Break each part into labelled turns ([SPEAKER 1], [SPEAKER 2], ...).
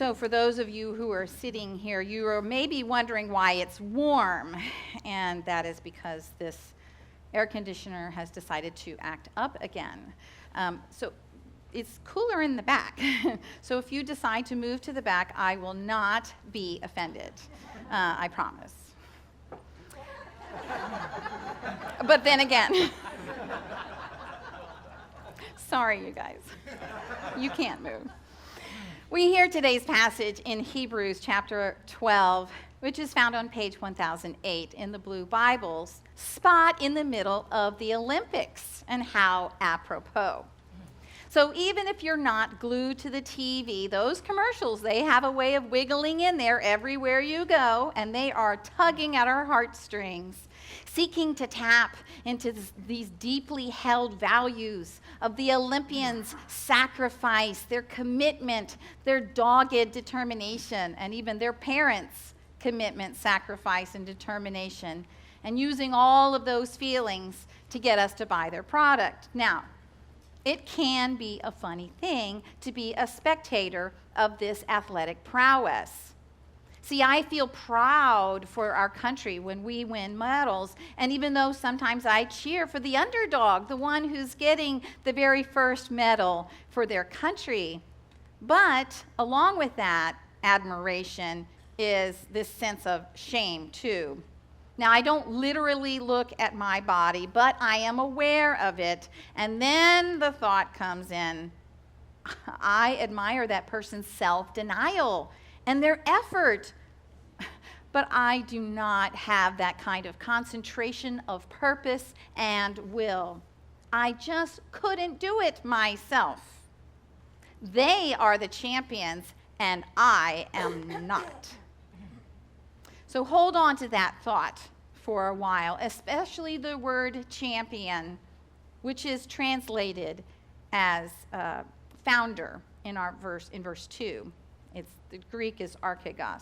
[SPEAKER 1] So for those of you who are sitting here, you are maybe wondering why it's warm, and that is because this air conditioner has decided to act up again. So it's cooler in the back. So if you decide to move to the back, I will not be offended. I promise. But then again, sorry, you guys. You can't move. We hear today's passage in Hebrews chapter 12, which is found on page 1008 in the Blue Bibles, spot in the middle of the Olympics, and how apropos. So even if you're not glued to the TV, those commercials, they have a way of wiggling in there everywhere you go, and they are tugging at our heartstrings, seeking to tap into these deeply held values of the Olympians' sacrifice, their commitment, their dogged determination, and even their parents' commitment, sacrifice, and determination, and using all of those feelings to get us to buy their product. Now, it can be a funny thing to be a spectator of this athletic prowess. See, I feel proud for our country when we win medals, and even though sometimes I cheer for the underdog, the one who's getting the very first medal for their country. But along with that admiration is this sense of shame too. Now, I don't literally look at my body, but I am aware of it, and then the thought comes in, I admire that person's self-denial and their effort, but I do not have that kind of concentration of purpose and will. I just couldn't do it myself. They are the champions, and I am not. So hold on to that thought for a while, especially the word champion, which is translated as founder in our verse, in verse 2. The Greek is archegos.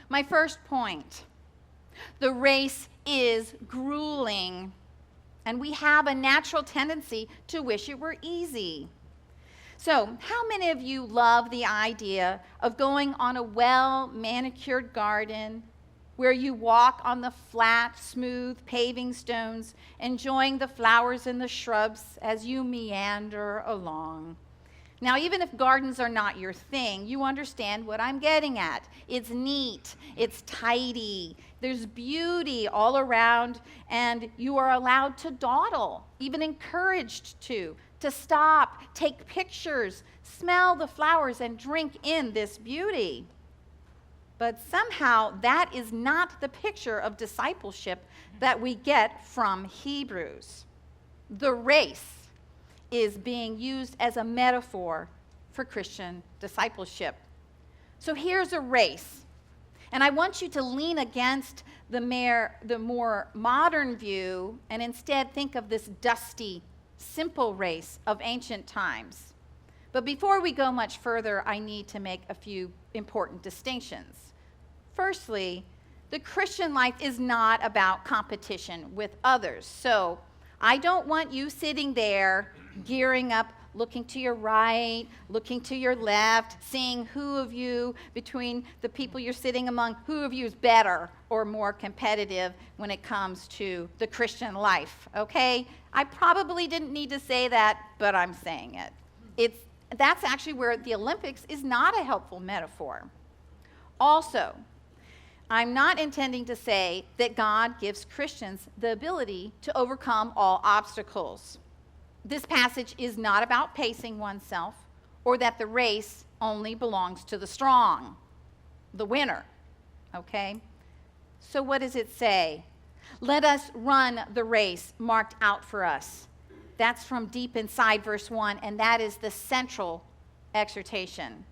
[SPEAKER 1] My first point, the race is grueling, and we have a natural tendency to wish it were easy. So, how many of you love the idea of going on a well-manicured garden where you walk on the flat, smooth paving stones, enjoying the flowers and the shrubs as you meander along? Now, even if gardens are not your thing, you understand what I'm getting at. It's neat, it's tidy, there's beauty all around, and you are allowed to dawdle, even encouraged to stop, take pictures, smell the flowers, and drink in this beauty. But somehow that is not the picture of discipleship that we get from Hebrews. The race is being used as a metaphor for Christian discipleship. So here's a race, and I want you to lean against the more modern view and instead think of this dusty, simple race of ancient times. But before we go much further, I need to make a few important distinctions. Firstly, the Christian life is not about competition with others. So I don't want you sitting there gearing up, looking to your right, looking to your left, seeing who of you, between the people you're sitting among, who of you is better or more competitive when it comes to the Christian life, okay? I probably didn't need to say that, but I'm saying it. That's actually where the Olympics is not a helpful metaphor. Also, I'm not intending to say that God gives Christians the ability to overcome all obstacles. This passage is not about pacing oneself or that the race only belongs to the strong, the winner, okay? So what does it say? Let us run the race marked out for us. That's from deep inside verse 1, and that is the central exhortation.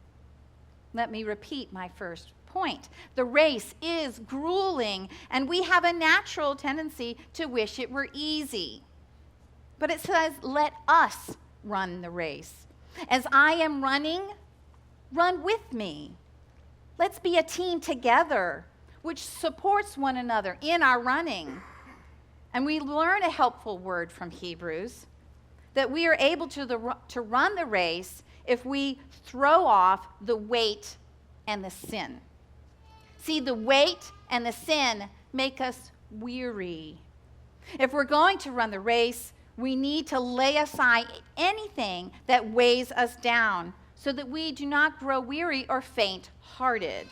[SPEAKER 1] Let me repeat my first point. The race is grueling, and we have a natural tendency to wish it were easy. But it says, let us run the race. As I am running, run with me. Let's be a team together, which supports one another in our running. And we learn a helpful word from Hebrews, that we are able to run the race if we throw off the weight and the sin. See, the weight and the sin make us weary. If we're going to run the race, we need to lay aside anything that weighs us down so that we do not grow weary or faint-hearted.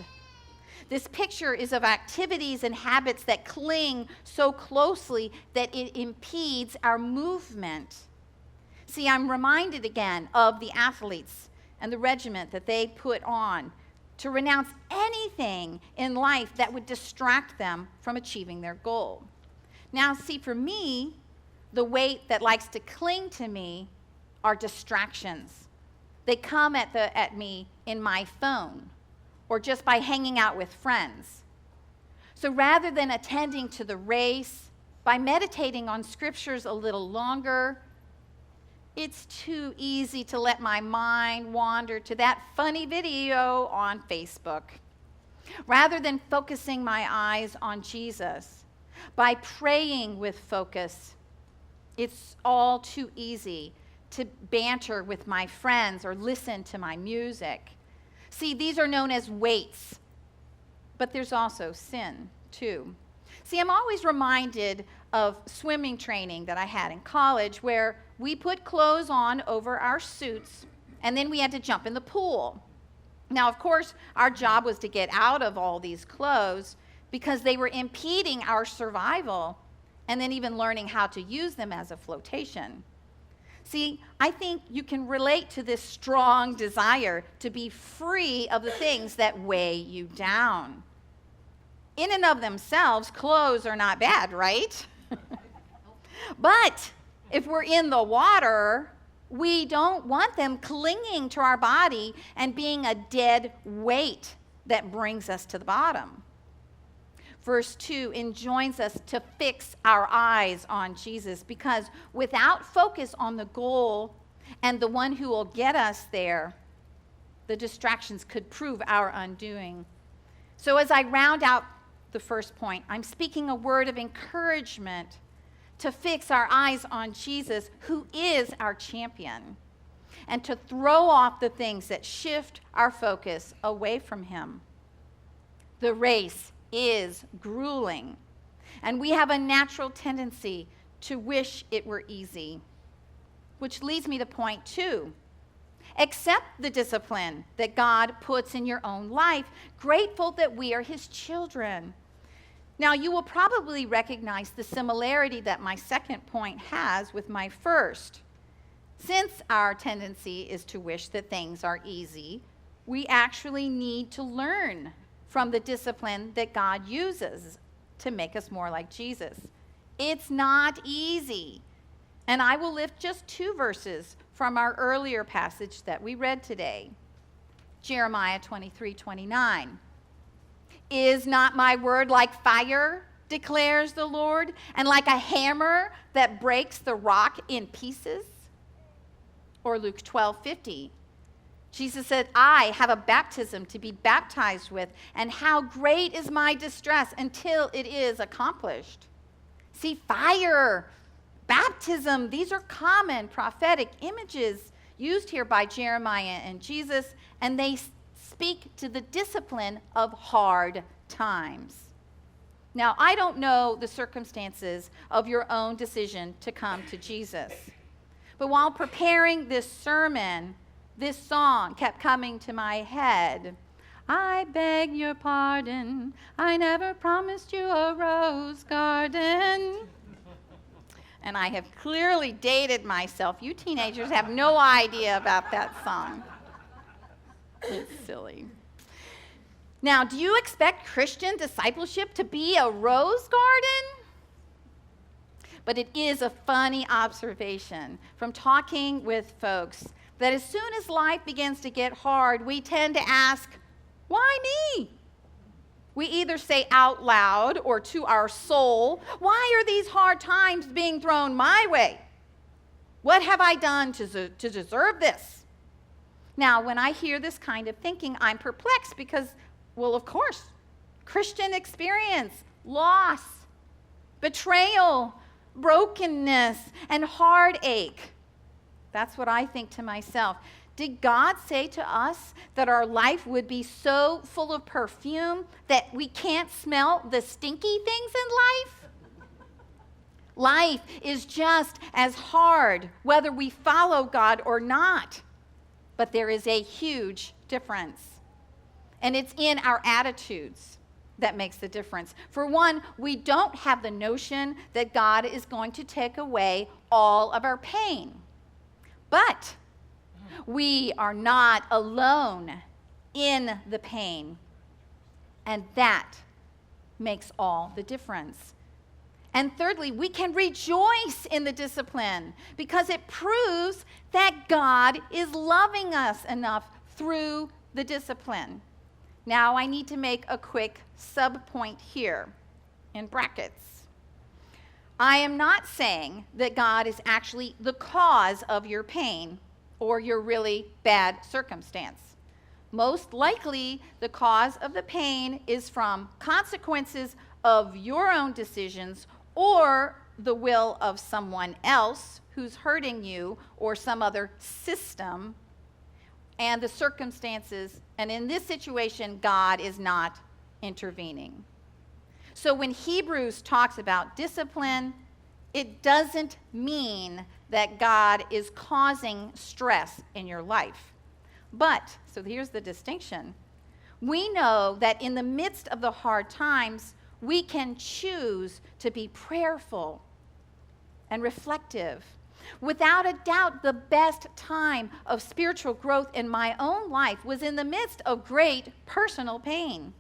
[SPEAKER 1] This picture is of activities and habits that cling so closely that it impedes our movement. See, I'm reminded again of the athletes and the regiment that they put on to renounce anything in life that would distract them from achieving their goal. Now, see, for me, the weight that likes to cling to me are distractions. They come at me in my phone or just by hanging out with friends. So rather than attending to the race, by meditating on scriptures a little longer, it's too easy to let my mind wander to that funny video on Facebook. Rather than focusing my eyes on Jesus, by praying with focus, it's all too easy to banter with my friends or listen to my music. See, these are known as weights, but there's also sin, too. See, I'm always reminded of swimming training that I had in college where we put clothes on over our suits, and then we had to jump in the pool. Now, of course, our job was to get out of all these clothes because they were impeding our survival and then even learning how to use them as a flotation. See, I think you can relate to this strong desire to be free of the things that weigh you down. In and of themselves, clothes are not bad, right? But if we're in the water, we don't want them clinging to our body and being a dead weight that brings us to the bottom. Verse 2 enjoins us to fix our eyes on Jesus because without focus on the goal and the one who will get us there, the distractions could prove our undoing. So as I round out the first point, I'm speaking a word of encouragement to fix our eyes on Jesus, who is our champion, and to throw off the things that shift our focus away from him. The race is grueling, and we have a natural tendency to wish it were easy, which leads me to point 2. Accept the discipline that God puts in your own life, grateful that we are his children. Now, you will probably recognize the similarity that my second point has with my first. Since our tendency is to wish that things are easy, we actually need to learn from the discipline that God uses to make us more like Jesus. It's not easy. And I will lift just 2 verses from our earlier passage that we read today. Jeremiah 23:29. Is not my word like fire, declares the Lord, and like a hammer that breaks the rock in pieces? Or Luke 12:50. Jesus said, I have a baptism to be baptized with, and how great is my distress until it is accomplished. See, fire, baptism, these are common prophetic images used here by Jeremiah and Jesus, and they speak to the discipline of hard times. Now, I don't know the circumstances of your own decision to come to Jesus, but while preparing this sermon, this song kept coming to my head. I beg your pardon, I never promised you a rose garden. And I have clearly dated myself. You teenagers have no idea about that song. It's silly. Now, do you expect Christian discipleship to be a rose garden? But it is a funny observation from talking with folks that as soon as life begins to get hard, we tend to ask, why me? We either say out loud or to our soul, why are these hard times being thrown my way? What have I done to deserve this? Now, when I hear this kind of thinking, I'm perplexed because, well, of course, Christian experience, loss, betrayal, brokenness, and heartache. That's what I think to myself. Did God say to us that our life would be so full of perfume that we can't smell the stinky things in life? Life is just as hard whether we follow God or not. But there is a huge difference. And it's in our attitudes that makes the difference. For one, we don't have the notion that God is going to take away all of our pain. But we are not alone in the pain. And that makes all the difference. And thirdly, we can rejoice in the discipline because it proves that God is loving us enough through the discipline. Now, I need to make a quick sub-point here in brackets. I am not saying that God is actually the cause of your pain or your really bad circumstance. Most likely, the cause of the pain is from consequences of your own decisions or the will of someone else who's hurting you or some other system and the circumstances. And in this situation, God is not intervening. So when Hebrews talks about discipline, it doesn't mean that God is causing stress in your life. But, so here's the distinction. We know that in the midst of the hard times, we can choose to be prayerful and reflective. Without a doubt, the best time of spiritual growth in my own life was in the midst of great personal pain.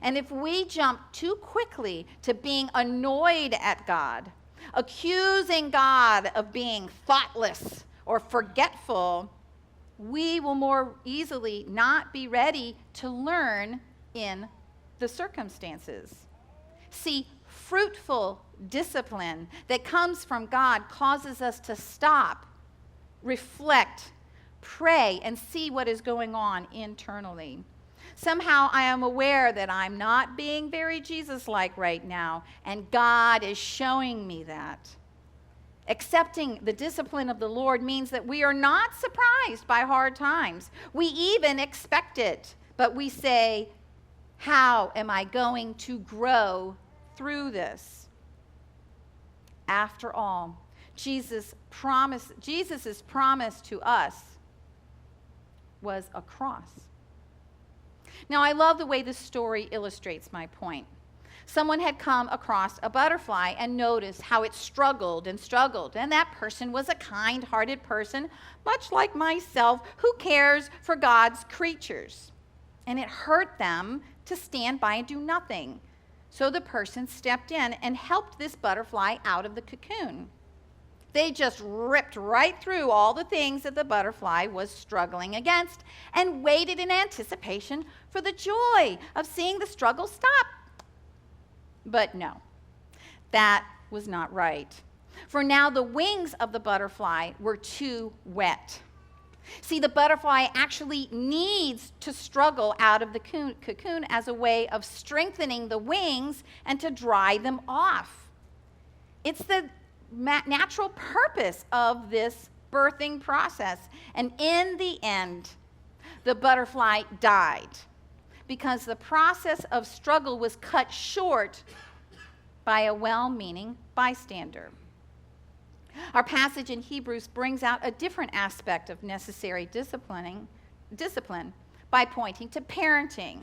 [SPEAKER 1] And if we jump too quickly to being annoyed at God, accusing God of being thoughtless or forgetful, we will more easily not be ready to learn in the circumstances. See, fruitful discipline that comes from God causes us to stop, reflect, pray, and see what is going on internally. Somehow I am aware that I'm not being very Jesus-like right now, and God is showing me that. Accepting the discipline of the Lord means that we are not surprised by hard times. We even expect it, but we say, how am I going to grow through this? After all, Jesus' promise to us was a cross. Now, I love the way this story illustrates my point. Someone had come across a butterfly and noticed how it struggled, and that person was a kind-hearted person, much like myself, who cares for God's creatures. And it hurt them to stand by and do nothing. So the person stepped in and helped this butterfly out of the cocoon. They just ripped right through all the things that the butterfly was struggling against and waited in anticipation for the joy of seeing the struggle stop. But no, that was not right. For now the wings of the butterfly were too wet. See, the butterfly actually needs to struggle out of the cocoon as a way of strengthening the wings and to dry them off. It's the natural purpose of this birthing process. And in the end, the butterfly died because the process of struggle was cut short by a well-meaning bystander. Our passage in Hebrews brings out a different aspect of necessary discipline by pointing to parenting.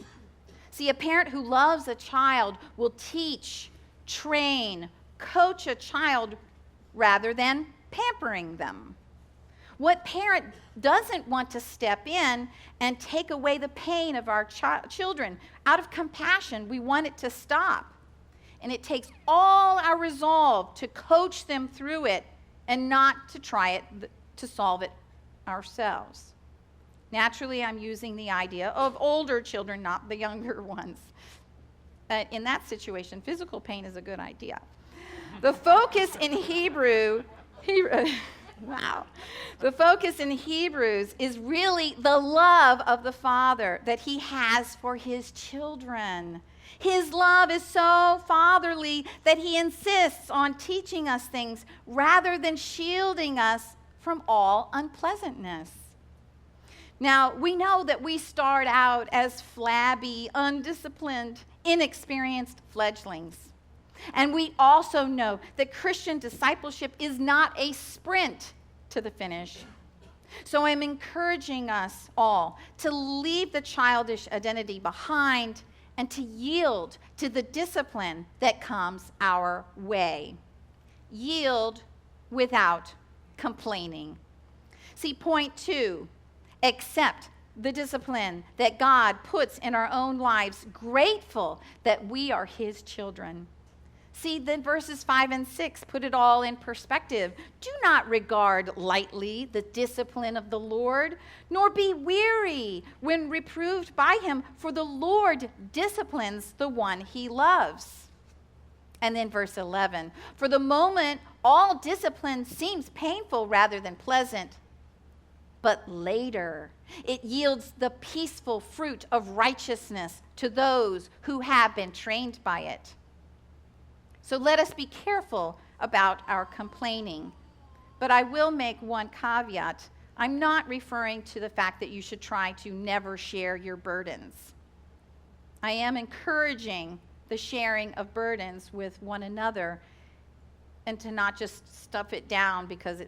[SPEAKER 1] See, a parent who loves a child will teach, train, coach a child rather than pampering them. What parent doesn't want to step in and take away the pain of our children? Out of compassion, we want it to stop. And it takes all our resolve to coach them through it and not to try to solve it ourselves. Naturally, I'm using the idea of older children, not the younger ones. In that situation, physical pain is a good idea. The focus in The focus in Hebrews is really the love of the Father that he has for his children. His love is so fatherly that he insists on teaching us things rather than shielding us from all unpleasantness. Now, we know that we start out as flabby, undisciplined, inexperienced fledglings. And we also know that Christian discipleship is not a sprint to the finish. So I'm encouraging us all to leave the childish identity behind and to yield to the discipline that comes our way. Yield without complaining. See, point 2, accept the discipline that God puts in our own lives, grateful that we are his children. See, then verses 5 and 6 put it all in perspective. Do not regard lightly the discipline of the Lord, nor be weary when reproved by him, for the Lord disciplines the one he loves. And then verse 11, for the moment, all discipline seems painful rather than pleasant, but later it yields the peaceful fruit of righteousness to those who have been trained by it. So let us be careful about our complaining. But I will make one caveat. I'm not referring to the fact that you should try to never share your burdens. I am encouraging the sharing of burdens with one another and to not just stuff it down because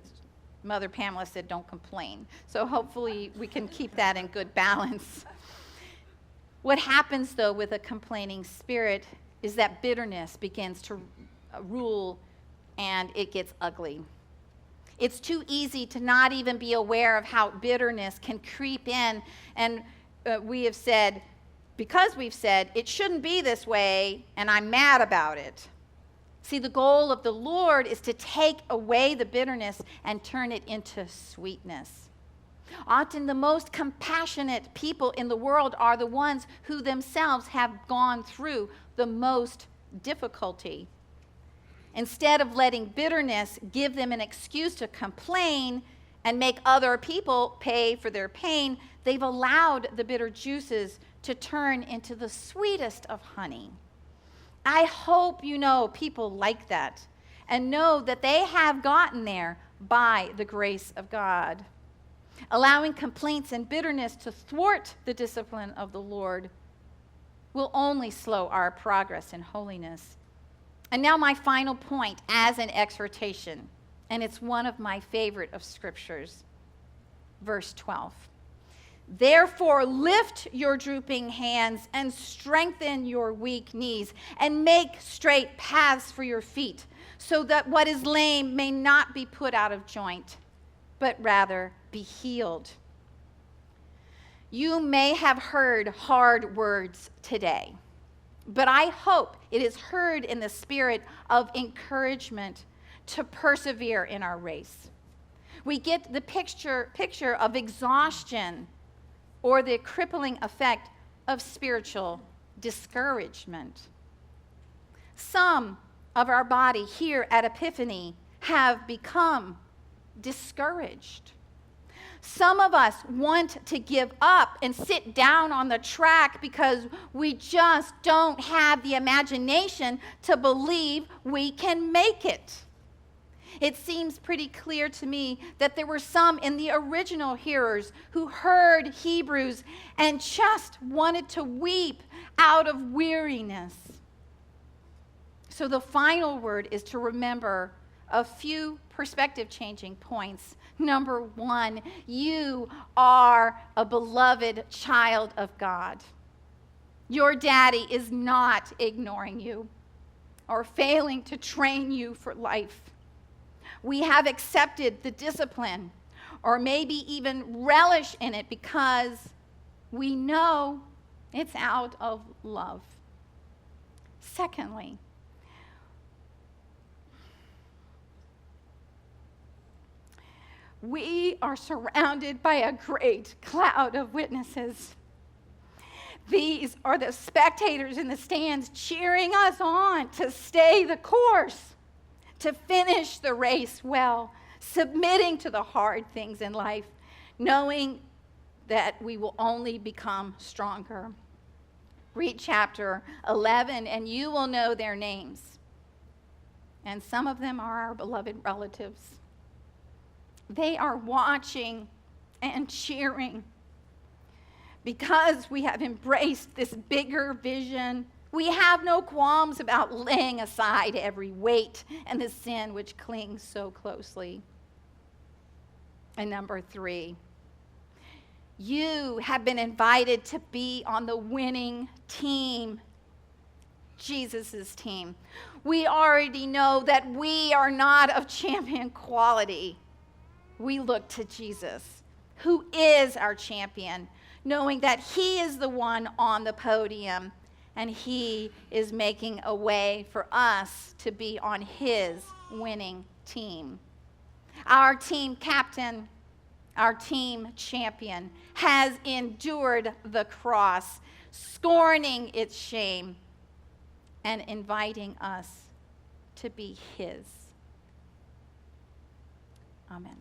[SPEAKER 1] Mother Pamela said don't complain. So hopefully we can keep that in good balance. What happens, though, with a complaining spirit is that bitterness begins to rule and it gets ugly. It's too easy to not even be aware of how bitterness can creep in. And we've said it shouldn't be this way and I'm mad about it. See, the goal of the Lord is to take away the bitterness and turn it into sweetness. Often the most compassionate people in the world are the ones who themselves have gone through the most difficulty. Instead of letting bitterness give them an excuse to complain and make other people pay for their pain, they've allowed the bitter juices to turn into the sweetest of honey. I hope you know people like that and know that they have gotten there by the grace of God. Allowing complaints and bitterness to thwart the discipline of the Lord will only slow our progress in holiness. And now my final point as an exhortation, and it's one of my favorite of scriptures, verse 12. Therefore, lift your drooping hands and strengthen your weak knees and make straight paths for your feet, so that what is lame may not be put out of joint, but rather be healed. You may have heard hard words today, but I hope it is heard in the spirit of encouragement to persevere in our race. We get the picture of exhaustion or the crippling effect of spiritual discouragement. Some of our body here at Epiphany have become discouraged. Some of us want to give up and sit down on the track because we just don't have the imagination to believe we can make it. It seems pretty clear to me that there were some in the original hearers who heard Hebrews and just wanted to weep out of weariness. So the final word is to remember a few perspective-changing points. Number 1, you are a beloved child of God. Your daddy is not ignoring you or failing to train you for life. We have accepted the discipline or maybe even relish in it because we know it's out of love. Secondly, we are surrounded by a great cloud of witnesses. These are the spectators in the stands cheering us on to stay the course, to finish the race well, submitting to the hard things in life, knowing that we will only become stronger. Read chapter 11 and you will know their names. And some of them are our beloved relatives. They are watching and cheering Because we have embraced this bigger vision, we have no qualms about laying aside every weight and the sin which clings so closely. And number 3, you have been invited to be on the winning team, Jesus' team. We already know that we are not of champion quality. We look to Jesus, who is our champion, knowing that he is the one on the podium and he is making a way for us to be on his winning team. Our team captain, our team champion, has endured the cross, scorning its shame and inviting us to be his. Amen.